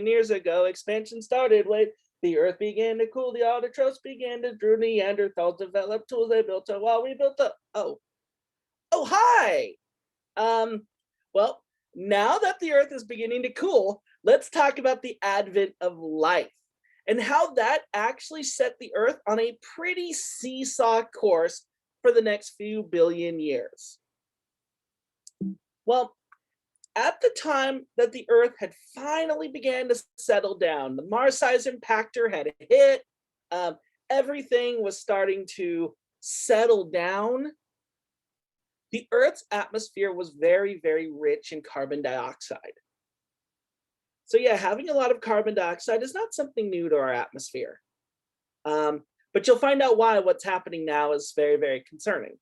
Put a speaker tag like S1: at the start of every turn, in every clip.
S1: billion years ago, expansion started when the earth began to cool, the autotrophs began to drool, Neanderthals developed tools, they built a wall, we built a, oh, hi! Well, now that the earth is beginning to cool, let's talk about the advent of life and how that actually set the earth on a pretty seesaw course for the next few billion years. Well, at the time that the earth had finally began to settle down, the Mars-sized impactor had hit, everything was starting to settle down. The Earth's atmosphere was very, very rich in carbon dioxide. So yeah, having a lot of carbon dioxide is not something new to our atmosphere. But you'll find out why what's happening now is very, very concerning.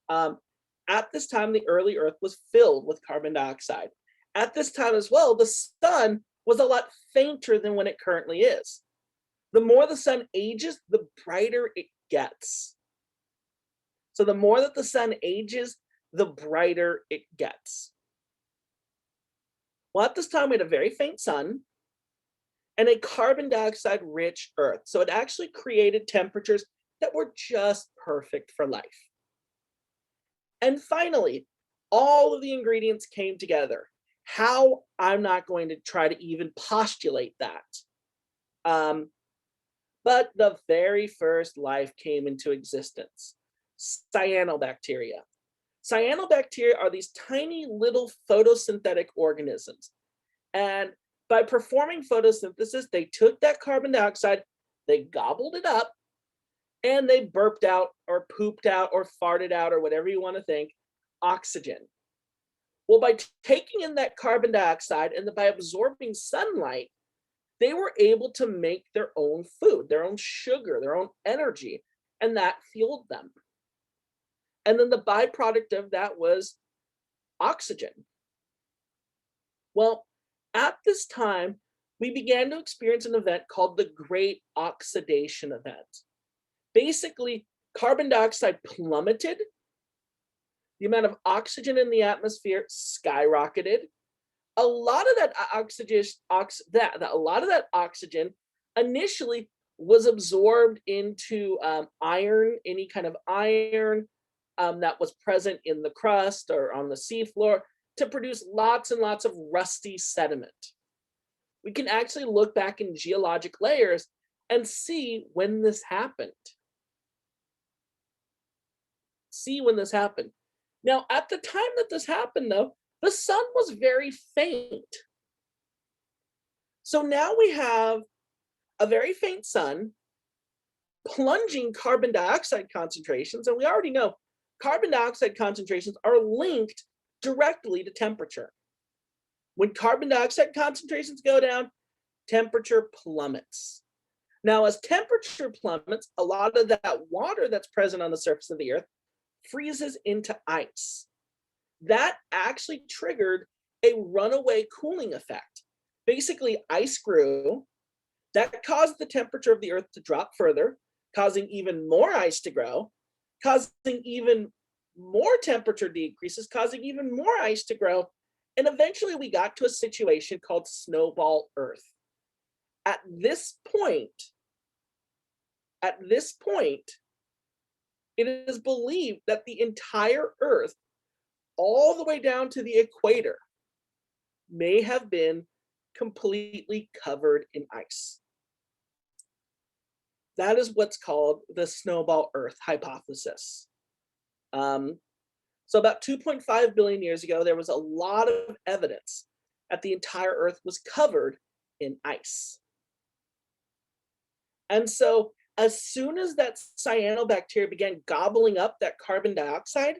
S1: At this time, the early Earth was filled with carbon dioxide. At this time as well, the sun was a lot fainter than when it currently is. The more the sun ages, the brighter it gets. So the more that the sun ages, the brighter it gets. Well, at this time, we had a very faint sun and a carbon dioxide rich Earth. So it actually created temperatures that were just perfect for life. And finally, all of the ingredients came together. How? I'm not going to try to even postulate that. But the very first life came into existence, cyanobacteria. Cyanobacteria are these tiny little photosynthetic organisms. And by performing photosynthesis, they took that carbon dioxide, they gobbled it up, and they burped out or pooped out or farted out or whatever you want to think, oxygen. Well, by taking in that carbon dioxide and by absorbing sunlight, they were able to make their own food, their own sugar, their own energy, and that fueled them. And then the byproduct of that was oxygen. Well, at this time, we began to experience an event called the Great Oxidation Event. Basically, carbon dioxide plummeted, the amount of oxygen in the atmosphere skyrocketed. A lot of that oxygen initially was absorbed into iron, any kind of iron that was present in the crust or on the seafloor, to produce lots and lots of rusty sediment. We can actually look back in geologic layers and see when this happened. Now, at the time that this happened, though, the sun was very faint. So now we have a very faint sun, plunging carbon dioxide concentrations, and we already know carbon dioxide concentrations are linked directly to temperature. When carbon dioxide concentrations go down, temperature plummets. Now, as temperature plummets, a lot of that water that's present on the surface of the Earth freezes into ice. That actually triggered a runaway cooling effect. Basically, ice grew. That caused the temperature of the Earth to drop further, causing even more ice to grow, causing even more temperature decreases, causing even more ice to grow. And eventually we got to a situation called Snowball Earth. At this point, it is believed that the entire Earth, all the way down to the equator, may have been completely covered in ice. That is what's called the Snowball Earth hypothesis. So about 2.5 billion years ago, there was a lot of evidence that the entire Earth was covered in ice. And so as soon as that cyanobacteria began gobbling up that carbon dioxide,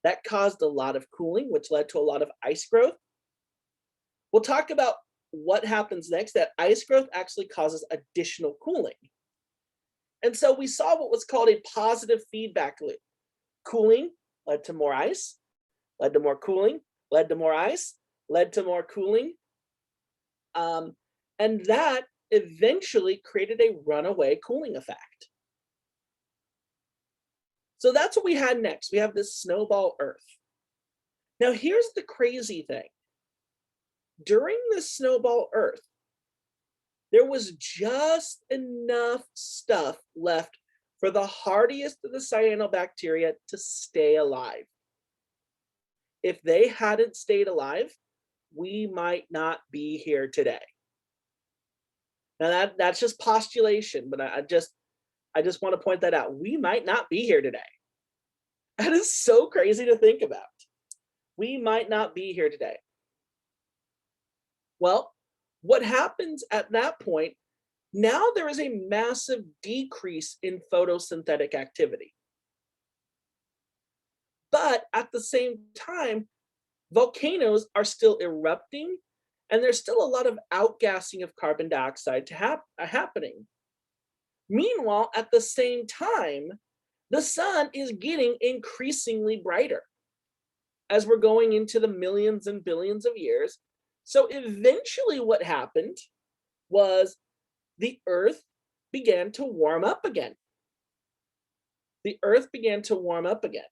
S1: that caused a lot of cooling, which led to a lot of ice growth. We'll talk about what happens next. That ice growth actually causes additional cooling. And so we saw what was called a positive feedback loop. Cooling led to more ice, led to more cooling, led to more ice, led to more cooling. And that eventually created a runaway cooling effect. So that's what we had next. We have this Snowball Earth. Now here's the crazy thing. During this Snowball Earth, there was just enough stuff left for the hardiest of the cyanobacteria to stay alive. If they hadn't stayed alive, we might not be here today. Now that's just postulation, but I just want to point that out. We might not be here today. That is so crazy to think about. We might not be here today. Well, what happens at that point, now there is a massive decrease in photosynthetic activity. But at the same time, volcanoes are still erupting, and there's still a lot of outgassing of carbon dioxide happening. Meanwhile, at the same time, the sun is getting increasingly brighter as we're going into the millions and billions of years. So eventually what happened was the Earth began to warm up again. The Earth began to warm up again.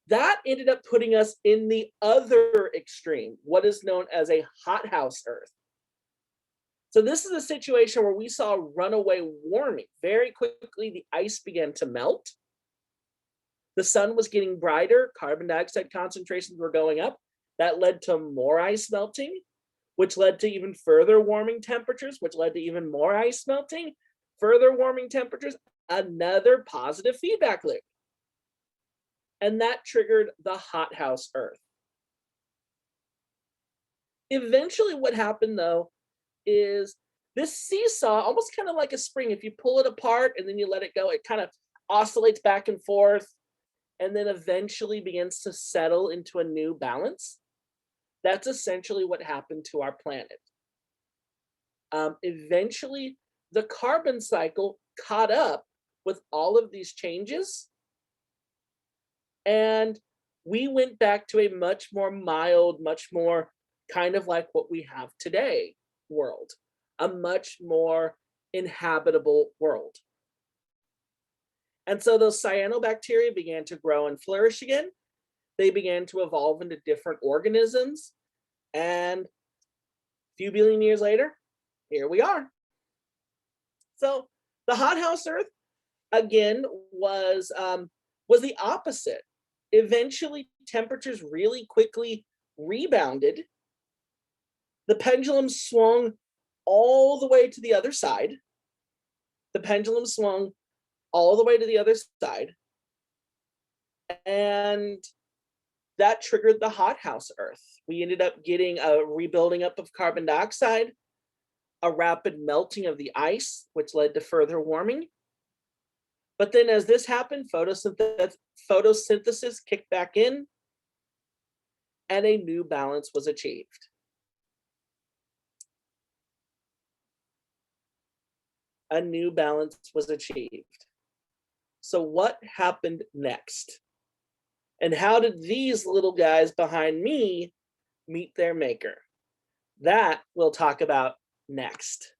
S1: That ended up putting us in the other extreme, what is known as a hothouse Earth. So this is a situation where we saw runaway warming. Very quickly, the ice began to melt. The sun was getting brighter. Carbon dioxide concentrations were going up. That led to more ice melting, which led to even further warming temperatures, which led to even more ice melting, further warming temperatures, another positive feedback loop. And that triggered the hothouse Earth. Eventually what happened though is this seesaw, almost kind of like a spring, if you pull it apart and then you let it go, it kind of oscillates back and forth and then eventually begins to settle into a new balance. That's essentially what happened to our planet. Eventually, the carbon cycle caught up with all of these changes, and we went back to a much more mild, much more kind of like what we have today world, a much more inhabitable world. And so those cyanobacteria began to grow and flourish again. They began to evolve into different organisms, and a few billion years later, here we are. So the hothouse Earth, again, was the opposite. Eventually, temperatures really quickly rebounded. The pendulum swung all the way to the other side. The pendulum swung all the way to the other side. And that triggered the hothouse Earth. We ended up getting a rebuilding up of carbon dioxide, a rapid melting of the ice, which led to further warming. But then as this happened, photosynthesis kicked back in, and a new balance was achieved. A new balance was achieved. So what happened next? And how did these little guys behind me meet their maker? That we'll talk about next.